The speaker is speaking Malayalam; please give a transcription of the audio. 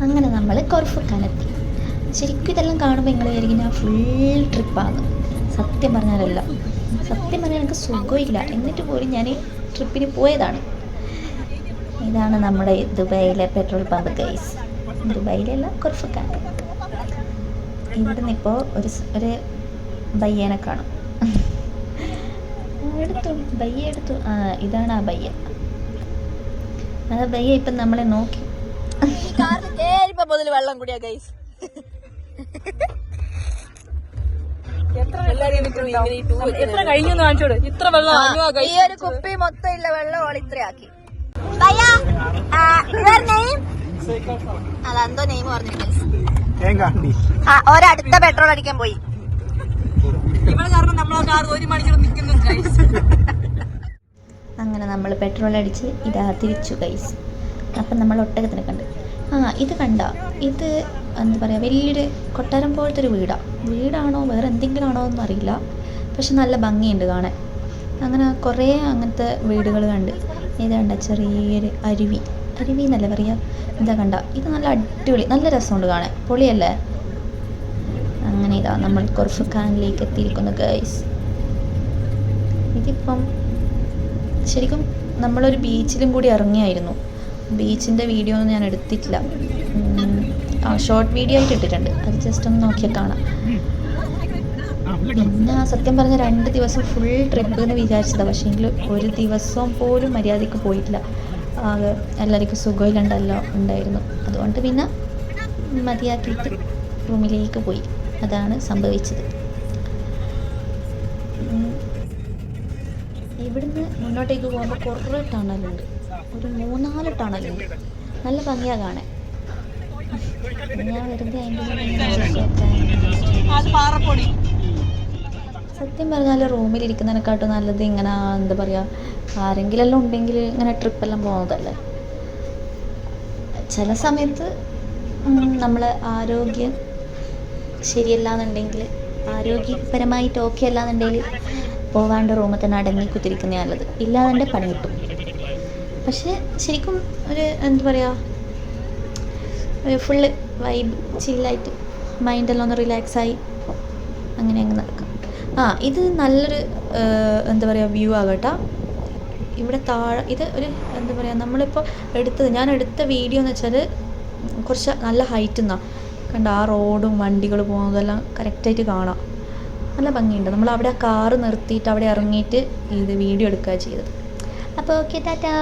അങ്ങനെ നമ്മൾ കൊർഫുക്കാനെത്തി. ശരിക്കും ഇതെല്ലാം കാണുമ്പോൾ നിങ്ങൾ വിചാരിക്കും ഞാൻ ഫുൾ ട്രിപ്പാണ്. സത്യം പറഞ്ഞാലല്ല, സത്യം പറഞ്ഞാൽ എനിക്ക് സുഖമില്ല, എന്നിട്ട് പോലും ഞാൻ ട്രിപ്പിന് പോയതാണ്. ഇതാണ് നമ്മുടെ ദുബായിലെ പെട്രോൾ പമ്പ് ഗൈസ്. ദുബായിലല്ല, കൊർഫുക്കാൻ. ഇവിടുന്ന് ഇപ്പോൾ ഒരു ബയ്യനെ കാണും. എടുത്തു ബയ്യ എടുത്തു. ഇതാണ് ആ ബയ്യ. ആ ബയ്യ ഇപ്പം നമ്മളെ നോക്കി. വെള്ളം കൂടിയാ ഗൈസ്. എത്ര കഴിഞ്ഞു കാണിച്ചോട്. ഇത്ര വെള്ളം ഈ ഒരു കുപ്പി മൊത്തം ഇല്ല വെള്ളം ഓൾ ഇത്രയാക്കി. അതെന്തോ നെയിം പറഞ്ഞു. ഒരടുത്ത പെട്രോൾ അടിക്കാൻ പോയി. ഇവിടെ കാരണം നമ്മളെ കാർ 1 മണിക്കൂർ നിൽക്കുന്നു ഗൈസ്. അങ്ങനെ നമ്മൾ പെട്രോൾ അടിച്ച് ഇതാ തിരിച്ചു ഗൈസ്. അപ്പം നമ്മൾ ഒട്ടകത്തിനെ കണ്ട്. ഇത് കണ്ട, ഇത് എന്താ പറയുക, വലിയൊരു കൊട്ടാരം പോലത്തെ ഒരു വീടാണോ വേറെ എന്തെങ്കിലും ആണോ എന്ന് അറിയില്ല, പക്ഷെ നല്ല ഭംഗിയുണ്ട് കാണാൻ. അങ്ങനെ കുറേ അങ്ങനത്തെ വീടുകൾ കണ്ട്. ഇത് കണ്ട ചെറിയൊരു അരുവി എന്നല്ലേ പറയുക, ഇതാ കണ്ട. ഇത് നല്ല അടിപൊളി, നല്ല രസമുണ്ട് കാണാൻ, പൊളിയല്ലേ. അങ്ങനെ ഇതാ നമ്മൾ കൊർഫുഖാനിലേക്ക് എത്തിയിരിക്കുന്നു ഗൈസ്. ഇതിപ്പം ശരിക്കും നമ്മളൊരു ബീച്ചിലും കൂടി ഇറങ്ങിയായിരുന്നു. ബീച്ചിൻ്റെ വീഡിയോ ഒന്നും ഞാൻ എടുത്തിട്ടില്ല, ഷോർട്ട് വീഡിയോ ആയിട്ട് ഇട്ടിട്ടുണ്ട്. അത് ജസ്റ്റ് ഒന്ന് നോക്കിയാൽ കാണാം. പിന്നെ സത്യം പറഞ്ഞ 2 ദിവസം ഫുൾ ട്രിപ്പ് എന്ന് വിചാരിച്ചതാണ്, പക്ഷേങ്കിൽ ഒരു ദിവസം പോലും മര്യാദയ്ക്ക് പോയിട്ടില്ല. ആകെ എല്ലാവർക്കും സുഖമില്ലണ്ടല്ലോ ഉണ്ടായിരുന്നു. അതുകൊണ്ട് പിന്നെ മതിയാക്കിയിട്ട് റൂമിലേക്ക് പോയി. അതാണ് സംഭവിച്ചത്. ഇവിടുന്ന് മുന്നോട്ടേക്ക് പോകുമ്പോൾ കുറേ ടണലുണ്ട്, ഒരു 3-4 ടണലുണ്ട്. നല്ല ഭംഗിയാണ് കാണാൻ. ഞാൻ വെറുതെ സത്യം പറഞ്ഞാൽ റൂമിലിരിക്കുന്നതിനെക്കാട്ടും നല്ലത് ഇങ്ങനെ എന്താ പറയുക, ആരെങ്കിലും എല്ലാം ഉണ്ടെങ്കിൽ ഇങ്ങനെ ട്രിപ്പെല്ലാം പോകുന്നതല്ലേ. ചില സമയത്ത് നമ്മൾ ആരോഗ്യം ശരിയല്ല എന്നുണ്ടെങ്കിൽ, ആരോഗ്യപരമായിട്ട് ഓക്കെ അല്ല എന്നുണ്ടെങ്കിൽ പോവാണ്ട് റൂമിൽ തന്നെ അടങ്ങി കുത്തിരിക്കുന്ന നല്ലത്. ഇല്ലാതെ പണി കിട്ടും. പക്ഷേ ശരിക്കും ഒരു എന്താ പറയുക, ഫുള്ള് വൈബ് ചില്ലായിട്ട് മൈൻഡെല്ലാം ഒന്ന് റിലാക്സായി അങ്ങനെ അങ്ങ് നടക്കാം. ഇത് നല്ലൊരു എന്താ പറയുക വ്യൂ ആകട്ടോ. ഇവിടെ താഴെ ഇത് ഒരു എന്താ പറയുക, നമ്മളിപ്പോൾ ഞാൻ എടുത്ത വീഡിയോ എന്ന് വെച്ചാൽ കുറച്ച് നല്ല ഹൈറ്റിൽ നിന്നാണ് കണ്ട. ആ റോഡും വണ്ടികൾ പോകുന്നതെല്ലാം കറക്റ്റായിട്ട് കാണാം. നല്ല ഭംഗിയുണ്ട്. നമ്മൾ അവിടെ ആ കാറ് നിർത്തിയിട്ട് അവിടെ ഇറങ്ങിയിട്ട് ഇത് വീഡിയോ എടുക്കുക ചെയ്തത്. അപ്പോൾ ഓക്കെ, ടാറ്റാ.